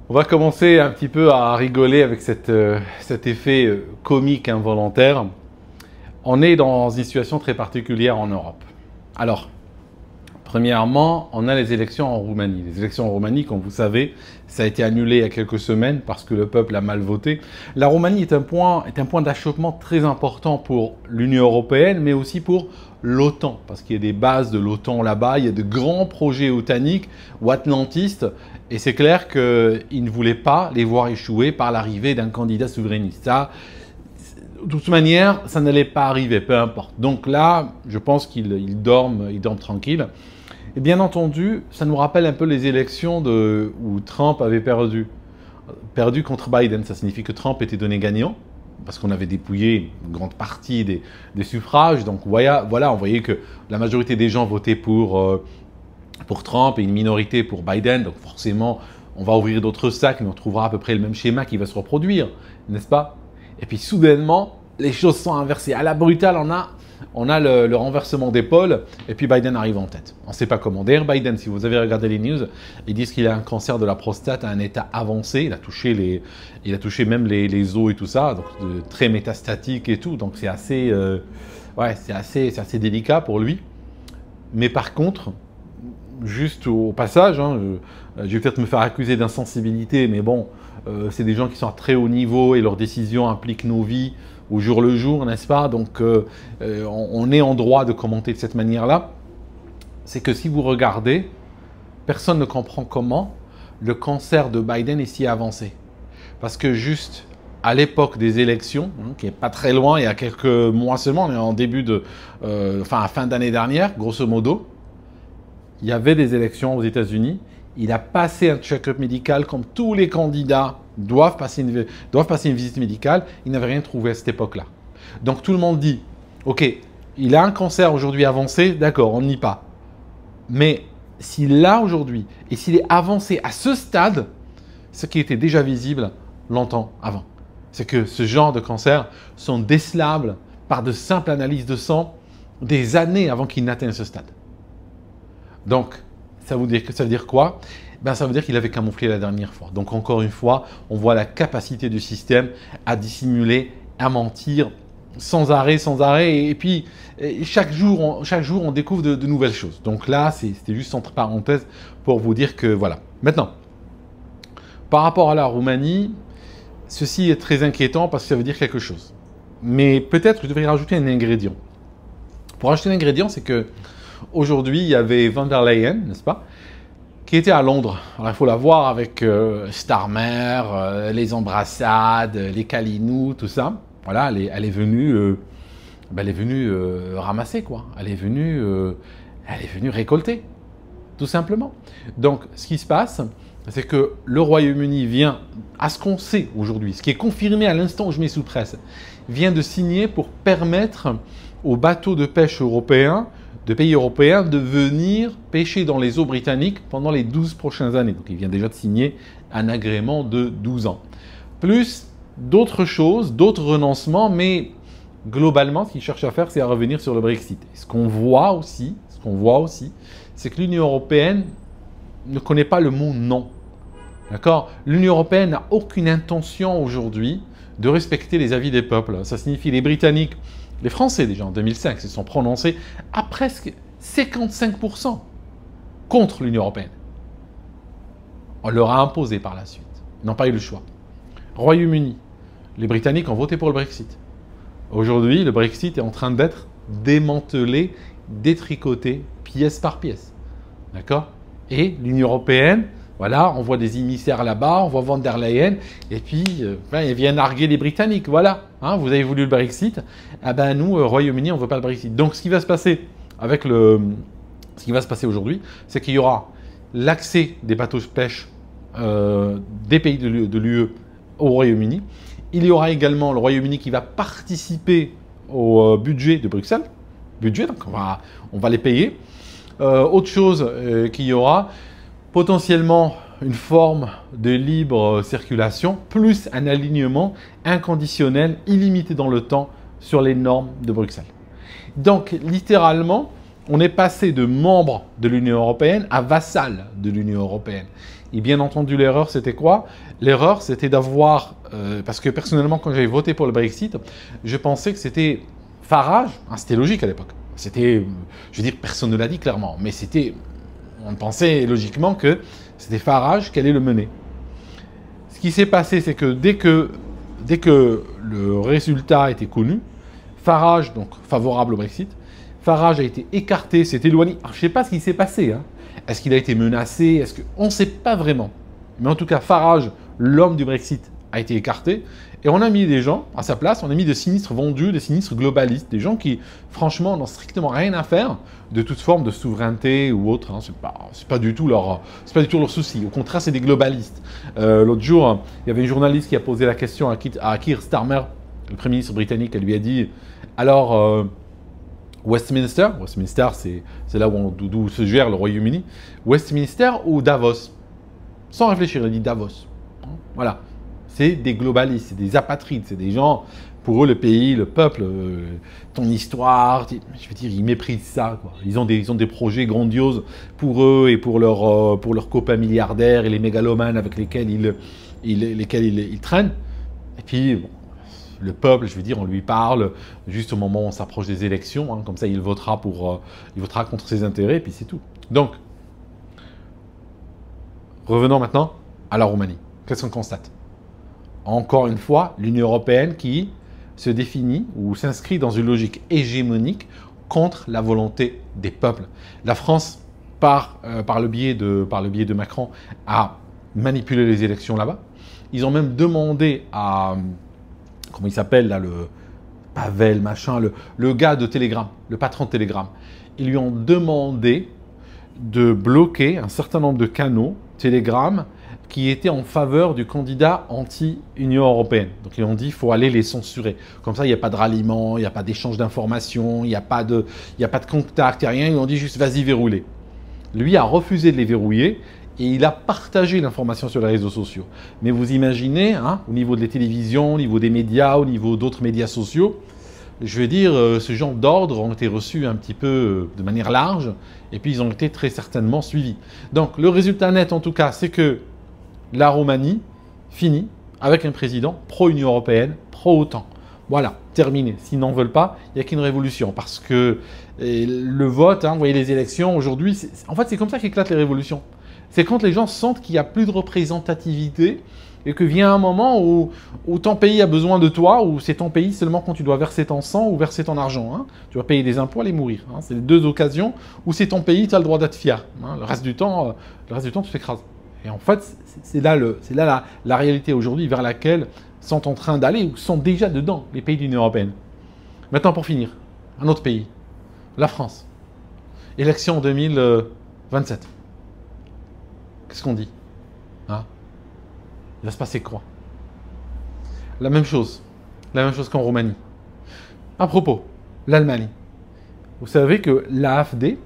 On va commencer un petit peu à rigoler avec cet effet comique involontaire. On est dans une situation très particulière en Europe. Alors, premièrement, on a les élections en Roumanie. Les élections en Roumanie, comme vous savez, ça a été annulé il y a quelques semaines parce que le peuple a mal voté. La Roumanie est un point d'achoppement très important pour l'Union européenne, mais aussi pour l'OTAN, parce qu'il y a des bases de l'OTAN là-bas, il y a de grands projets otaniques ou atlantistes, et c'est clair qu'ils ne voulaient pas les voir échouer par l'arrivée d'un candidat souverainiste. Ça, de toute manière, ça n'allait pas arriver, peu importe. Donc là, je pense qu'ils dorment tranquilles. Et bien entendu, ça nous rappelle un peu les élections où Trump avait perdu contre Biden. Ça signifie que Trump était donné gagnant, parce qu'on avait dépouillé une grande partie des suffrages. Donc voilà, on voyait que la majorité des gens votaient pour Trump et une minorité pour Biden. Donc forcément, on va ouvrir d'autres sacs, mais on trouvera à peu près le même schéma qui va se reproduire, n'est-ce pas? Et puis soudainement, les choses sont inversées. À la brutale, on a le renversement d'épaule et puis Biden arrive en tête. On ne sait pas comment. D'ailleurs, Biden, si vous avez regardé les news, ils disent qu'il a un cancer de la prostate à un état avancé. Il a touché même les os et tout ça, donc très métastatique et tout. Donc c'est assez délicat pour lui. Mais par contre, juste au passage, je vais peut-être me faire accuser d'insensibilité, mais bon, c'est des gens qui sont à très haut niveau et leurs décisions impliquent nos vies au jour le jour, n'est-ce pas? Donc, on est en droit de commenter de cette manière-là. C'est que si vous regardez, personne ne comprend comment le cancer de Biden est si avancé. Parce que juste à l'époque des élections, qui n'est pas très loin, il y a quelques mois seulement, on est en début à fin d'année dernière, grosso modo, il y avait des élections aux États-Unis. Il a passé un check-up médical comme tous les candidats doivent passer une visite médicale. Il n'avait rien trouvé à cette époque-là. Donc tout le monde dit, ok, il a un cancer aujourd'hui avancé, d'accord, on n'y pas. Mais s'il l'a aujourd'hui et s'il est avancé à ce stade, ce qui était déjà visible longtemps avant, c'est que ce genre de cancers sont décelables par de simples analyses de sang des années avant qu'il n'atteigne ce stade. Donc, ça veut dire quoi? Ça veut dire qu'il avait camouflé la dernière fois. Donc, encore une fois, on voit la capacité du système à dissimuler, à mentir sans arrêt. Et puis, chaque jour, on découvre de nouvelles choses. Donc là, c'était juste entre parenthèses pour vous dire que voilà. Maintenant, par rapport à la Roumanie, ceci est très inquiétant parce que ça veut dire quelque chose. Mais peut-être que je devrais rajouter un ingrédient. Pour rajouter un ingrédient, c'est que aujourd'hui, il y avait von der Leyen, n'est-ce pas, qui était à Londres. Alors, il faut la voir avec Starmer, les embrassades, les câlinous, tout ça. Voilà, elle est venue ramasser, quoi. Elle est venue récolter, tout simplement. Donc, ce qui se passe, c'est que le Royaume-Uni vient, à ce qu'on sait aujourd'hui, ce qui est confirmé à l'instant où je mets sous presse, vient de signer pour permettre aux bateaux de pêche européens de pays européens de venir pêcher dans les eaux britanniques pendant les 12 prochaines années. Donc il vient déjà de signer un agrément de 12 ans. Plus d'autres choses, d'autres renoncements, mais globalement, ce qu'il cherche à faire, c'est à revenir sur le Brexit. Et ce qu'on voit aussi, c'est que l'Union européenne ne connaît pas le mot non. D'accord? L'Union européenne n'a aucune intention aujourd'hui de respecter les avis des peuples. Ça signifie les Britanniques. Les Français, déjà, en 2005, se sont prononcés à presque 55% contre l'Union européenne. On leur a imposé par la suite. Ils n'ont pas eu le choix. Royaume-Uni, les Britanniques ont voté pour le Brexit. Aujourd'hui, le Brexit est en train d'être démantelé, détricoté, pièce par pièce. D'accord? Et l'Union européenne, voilà, on voit des émissaires là-bas, on voit von der Leyen, et puis ils viennent narguer les Britanniques. Voilà, vous avez voulu le Brexit, nous, Royaume-Uni, on ne veut pas le Brexit. Donc ce qui va se passer aujourd'hui, c'est qu'il y aura l'accès des bateaux de pêche des pays de l'UE au Royaume-Uni. Il y aura également le Royaume-Uni qui va participer au budget de Bruxelles. Donc on va les payer. Autre chose qu'il y aura, potentiellement une forme de libre circulation, plus un alignement inconditionnel, illimité dans le temps, sur les normes de Bruxelles. Donc, littéralement, On est passé de membre de l'Union européenne à vassal de l'Union européenne. Et bien entendu, l'erreur, c'était quoi? L'erreur, c'était d'avoir... parce que personnellement, quand j'avais voté pour le Brexit, je pensais que c'était Farage. Hein, c'était logique à l'époque. C'était... je veux dire, personne ne l'a dit clairement. Mais c'était... on pensait logiquement que c'était Farage qui allait le mener. Ce qui s'est passé, c'est que dès que le résultat était connu, Farage, donc favorable au Brexit, Farage a été écarté, s'est éloigné. Alors, je ne sais pas ce qui s'est passé. Hein. Est-ce qu'il a été menacé? On ne sait pas vraiment. Mais en tout cas, Farage, l'homme du Brexit, a été écarté. Et on a mis des gens à sa place, on a mis des sinistres vendus, des sinistres globalistes, des gens qui, franchement, n'ont strictement rien à faire de toute forme de souveraineté ou autre. Hein. C'est pas du tout leur souci. Au contraire, c'est des globalistes. L'autre jour, il y avait une journaliste qui a posé la question à Keir Starmer, le Premier ministre britannique. Elle lui a dit, alors... Westminster, c'est là d'où se gère le Royaume-Uni, Westminster ou Davos? Sans réfléchir, il dit Davos. Voilà. C'est des globalistes, c'est des apatrides, c'est des gens, pour eux, le pays, le peuple, ton histoire, je veux dire, ils méprisent ça, quoi. Ils ont des projets grandioses pour eux et pour leurs copains milliardaires et les mégalomanes avec lesquels ils traînent. Et puis, bon, le peuple, je veux dire, on lui parle juste au moment où on s'approche des élections, hein, comme ça il votera contre ses intérêts, et puis c'est tout. Donc, revenons maintenant à la Roumanie. Qu'est-ce qu'on constate? Encore une fois, l'Union européenne qui se définit ou s'inscrit dans une logique hégémonique contre la volonté des peuples. La France, par le biais de Macron, a manipulé les élections là-bas. Ils ont même demandé à... comment il s'appelle là, le Pavel, machin, le gars de Telegram, le patron de Telegram. Ils lui ont demandé de bloquer un certain nombre de canaux Telegram qui étaient en faveur du candidat anti-Union européenne. Donc ils ont dit qu'il faut aller les censurer. Comme ça, il n'y a pas de ralliement, il n'y a pas d'échange d'informations, il n'y a pas de contact, il n'y a rien. Ils ont dit juste vas-y, verrouille-les. Lui a refusé de les verrouiller. Et il a partagé l'information sur les réseaux sociaux. Mais vous imaginez, hein, au niveau de la télévision, au niveau des médias, au niveau d'autres médias sociaux, je veux dire, ce genre d'ordres ont été reçus un petit peu de manière large, et puis ils ont été très certainement suivis. Donc le résultat net, en tout cas, c'est que la Roumanie finit avec un président pro-Union européenne, pro-OTAN. Voilà, terminé. S'ils n'en veulent pas, il n'y a qu'une révolution. Parce que le vote, hein, vous voyez les élections, aujourd'hui, en fait c'est comme ça qu'éclatent les révolutions. C'est quand les gens sentent qu'il n'y a plus de représentativité et que vient un moment où ton pays a besoin de toi, ou c'est ton pays seulement quand tu dois verser ton sang ou verser ton argent. Hein. Tu vas payer des impôts, aller mourir. Hein. C'est les deux occasions où c'est ton pays, tu as le droit d'être fier. Hein. Le reste du temps, tu t'écrases. Et en fait, c'est là la réalité aujourd'hui vers laquelle sont en train d'aller ou sont déjà dedans les pays de l'Union européenne. Maintenant, pour finir, un autre pays, la France. Élection en 2027. Qu'est-ce qu'on dit? Hein? Il va se passer quoi? La même chose qu'en Roumanie. À propos, l'Allemagne. Vous savez que l'AfD,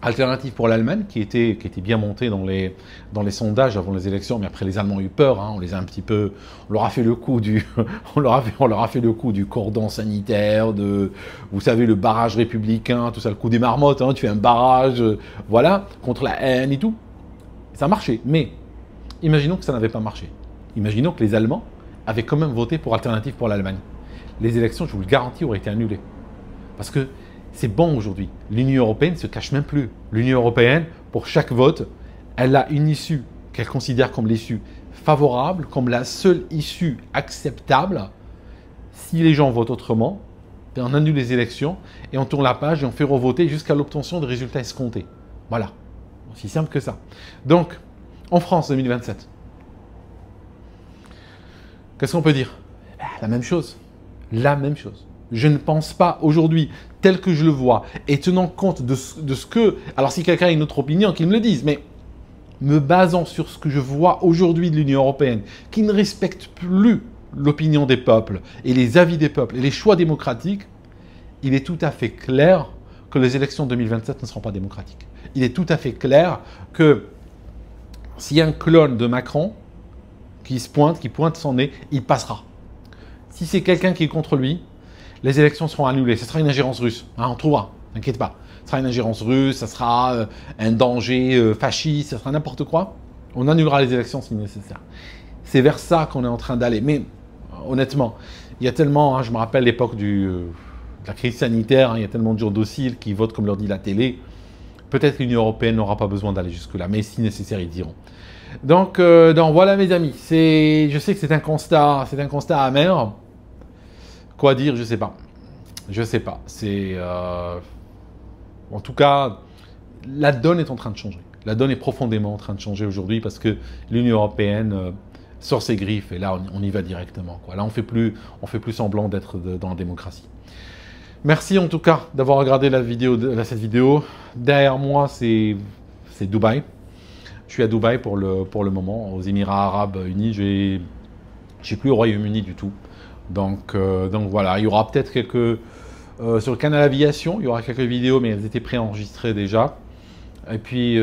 Alternative pour l'Allemagne, qui était bien montée dans les sondages avant les élections, mais après les Allemands ont eu peur, hein, on leur a fait le coup du cordon sanitaire, vous savez, le barrage républicain, tout ça, le coup des marmottes, hein, tu fais un barrage, voilà, contre la haine et tout. Ça a marché, mais imaginons que ça n'avait pas marché. Imaginons que les Allemands avaient quand même voté pour Alternative pour l'Allemagne. Les élections, je vous le garantis, auraient été annulées. Parce que c'est bon aujourd'hui. L'Union européenne ne se cache même plus. L'Union européenne, pour chaque vote, elle a une issue qu'elle considère comme l'issue favorable, comme la seule issue acceptable. Si les gens votent autrement, on annule les élections et on tourne la page et on fait revoter jusqu'à l'obtention de résultats escomptés. Voilà. Aussi simple que ça. Donc, en France 2027, qu'est-ce qu'on peut dire? La même chose. La même chose. Je ne pense pas aujourd'hui, tel que je le vois, et tenant compte de ce que... Alors si quelqu'un a une autre opinion, qu'il me le dise, mais me basant sur ce que je vois aujourd'hui de l'Union européenne, qui ne respecte plus l'opinion des peuples, et les avis des peuples, et les choix démocratiques, il est tout à fait clair que les élections 2027 ne seront pas démocratiques. Il est tout à fait clair que s'il y a un clone de Macron qui pointe son nez, il passera. Si c'est quelqu'un qui est contre lui, les élections seront annulées. Ce sera une ingérence russe. Hein, on trouvera, t'inquiète pas. ça sera une ingérence russe, ça sera un danger fasciste, ça sera n'importe quoi. On annulera les élections si nécessaire. C'est vers ça qu'on est en train d'aller. Mais honnêtement, il y a tellement, hein, je me rappelle l'époque de la crise sanitaire, hein, il y a tellement de gens dociles qui votent comme leur dit la télé. Peut-être que l'Union européenne n'aura pas besoin d'aller jusque-là, mais si nécessaire, ils diront. Donc voilà mes amis, je sais que c'est un constat amer. Quoi dire, je sais pas. Je sais pas. En tout cas, la donne est en train de changer. La donne est profondément en train de changer aujourd'hui parce que l'Union européenne sort ses griffes et là on y va directement, quoi. Là on fait plus semblant d'être dans la démocratie. Merci en tout cas d'avoir regardé cette vidéo. Derrière moi c'est Dubaï. Je suis à Dubaï pour le moment, aux Émirats Arabes Unis. Je suis plus au Royaume-Uni du tout. Donc voilà, il y aura peut-être sur le canal Aviation, il y aura quelques vidéos, mais elles étaient préenregistrées déjà. Et puis,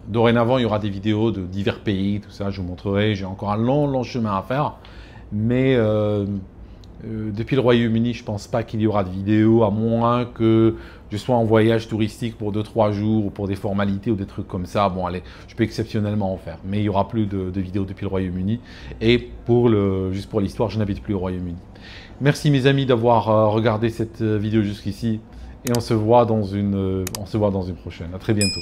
dorénavant, il y aura des vidéos de divers pays, tout ça, je vous montrerai. J'ai encore un long chemin à faire. Mais depuis le Royaume-Uni, je ne pense pas qu'il y aura de vidéos, à moins que je sois en voyage touristique pour 2-3 jours, ou pour des formalités ou des trucs comme ça. Bon, allez, je peux exceptionnellement en faire. Mais il n'y aura plus de vidéos depuis le Royaume-Uni. Et juste pour l'histoire, je n'habite plus au Royaume-Uni. Merci mes amis d'avoir regardé cette vidéo jusqu'ici. Et on se voit dans une prochaine. À très bientôt.